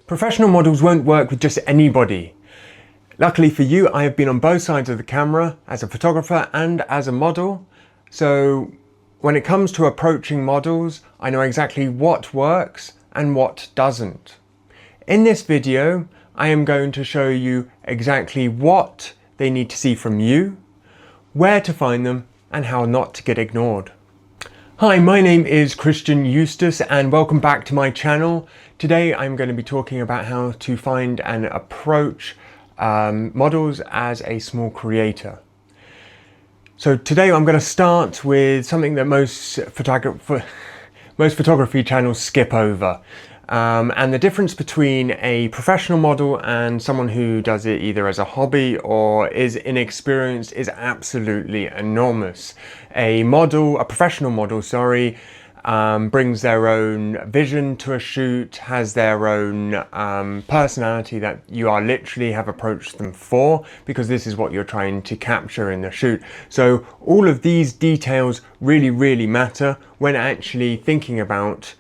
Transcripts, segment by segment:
Professional models won't work with just anybody. Luckily for you, I have been on both sides of the camera as a photographer and as a model. So when it comes to approaching models, I know exactly what works and what doesn't. In this video, I am going to show you exactly what they need to see from you, where to find them, and how not to get ignored. Hi, my name is Christian Eustace and welcome back to my channel. Today I'm going to be talking about how to find and approach models as a small creator. So today I'm going to start with something that most photography channels skip over. And the difference between a professional model and someone who does it either as a hobby or is inexperienced is absolutely enormous. A professional model, brings their own vision to a shoot, has their own personality that you are literally have approached them for, because this is what you're trying to capture in the shoot. So all of these details really matter when actually thinking about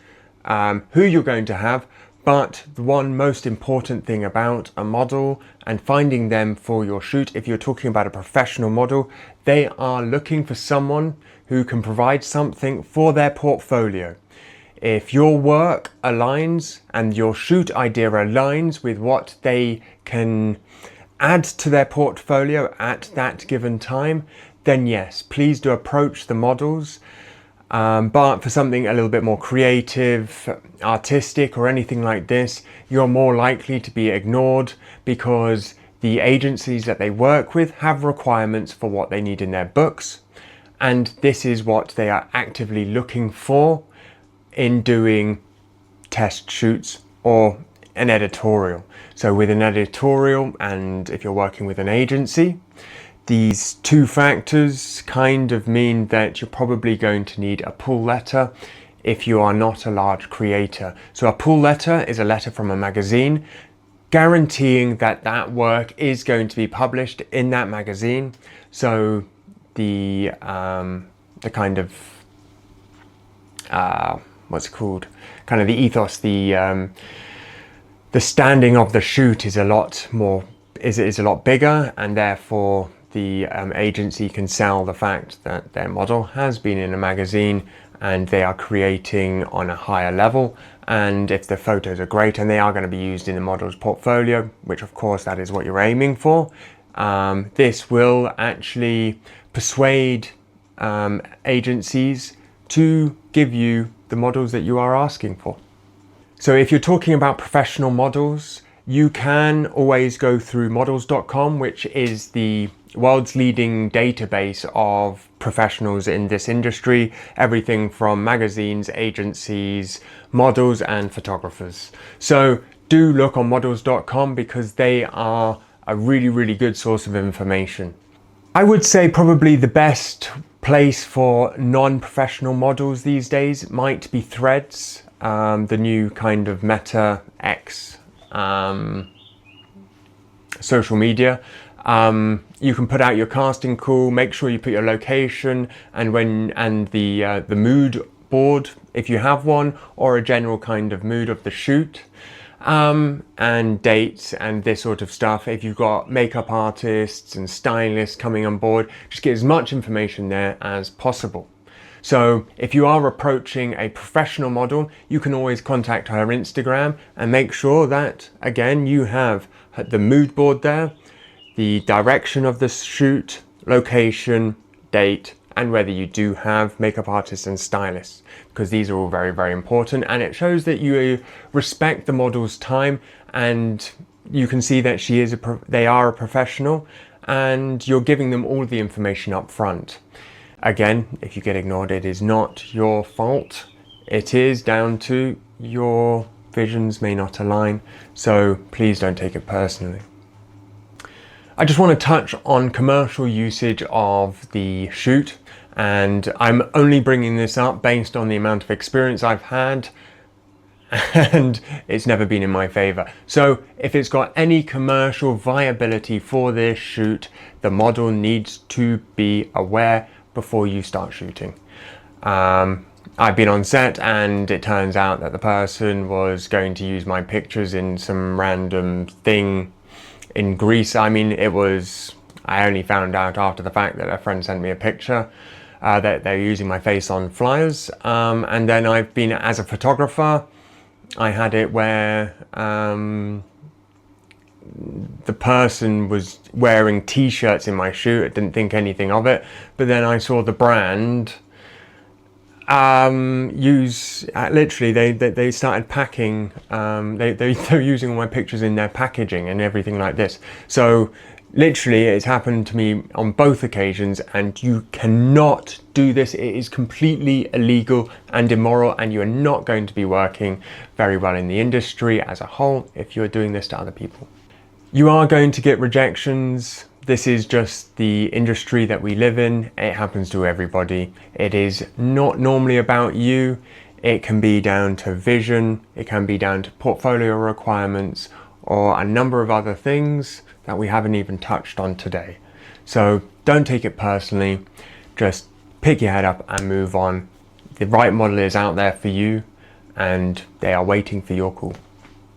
who you're going to have. But the one most important thing about a model and finding them for your shoot, if you're talking about a professional model, they are looking for someone who can provide something for their portfolio. If your work aligns and your shoot idea aligns with what they can add to their portfolio at that given time, then yes, please do approach the models. But for something a little bit more creative, artistic, or anything like this, you're more likely to be ignored because the agencies that they work with have requirements for what they need in their books. And this is what they are actively looking for in doing test shoots or an editorial. So with an editorial, and if you're working with an agency, these two factors kind of mean that you're probably going to need a pull letter if you are not a large creator. So a pull letter is a letter from a magazine guaranteeing that that work is going to be published in that magazine. So the kind of what's it called? Kind of the ethos, the standing of the shoot is a lot more is a lot bigger, and therefore the agency can sell the fact that their model has been in a magazine and they are creating on a higher level. And if the photos are great and they are going to be used in the model's portfolio, which of course that is what you're aiming for, this will actually persuade agencies to give you the models that you are asking for. So if you're talking about professional models, you can always go through models.com, which is the world's leading database of professionals in this industry, everything from magazines, agencies, models and photographers. So do look on models.com because they are a really good source of information. I would say probably the best place for non-professional models these days might be Threads, the new kind of Meta X social media. You can put out your casting call, make sure you put your location and the mood board if you have one, or a general kind of mood of the shoot, and dates and this sort of stuff. If you've got makeup artists and stylists coming on board, just get as much information there as possible. So if you are approaching a professional model, you can always contact her Instagram and make sure that, again, you have the mood board there, the direction of the shoot, location, date, and whether you do have makeup artists and stylists, because these are all very important, and it shows that you respect the model's time, and you can see that they are a professional, and you're giving them all the information up front. Again, if you get ignored, it is not your fault. It is down to your visions may not align, so please don't take it personally. I just want to touch on commercial usage of the shoot, and I'm only bringing this up based on the amount of experience I've had, and it's never been in my favor. So if it's got any commercial viability for this shoot, the model needs to be aware before you start shooting. I've been on set and it turns out that the person was going to use my pictures in some random thing in Greece. I mean, I only found out after the fact that a friend sent me a picture that they're using my face on flyers. And then I've been, as a photographer, I had it where the person was wearing t-shirts in my shoot. I didn't think anything of it, but then I saw the brand literally they started packing, they're using all my pictures in their packaging and everything like this. So literally it's happened to me on both occasions, and you cannot do this. It is completely illegal and immoral, and you are not going to be working very well in the industry as a whole if you're doing this to other people. You are going to get rejections. This is just the industry that we live in. It happens to everybody. It is not normally about you. It can be down to vision, it can be down to portfolio requirements, or a number of other things that we haven't even touched on today. So don't take it personally, just pick your head up and move on. The right model is out there for you, and they are waiting for your call.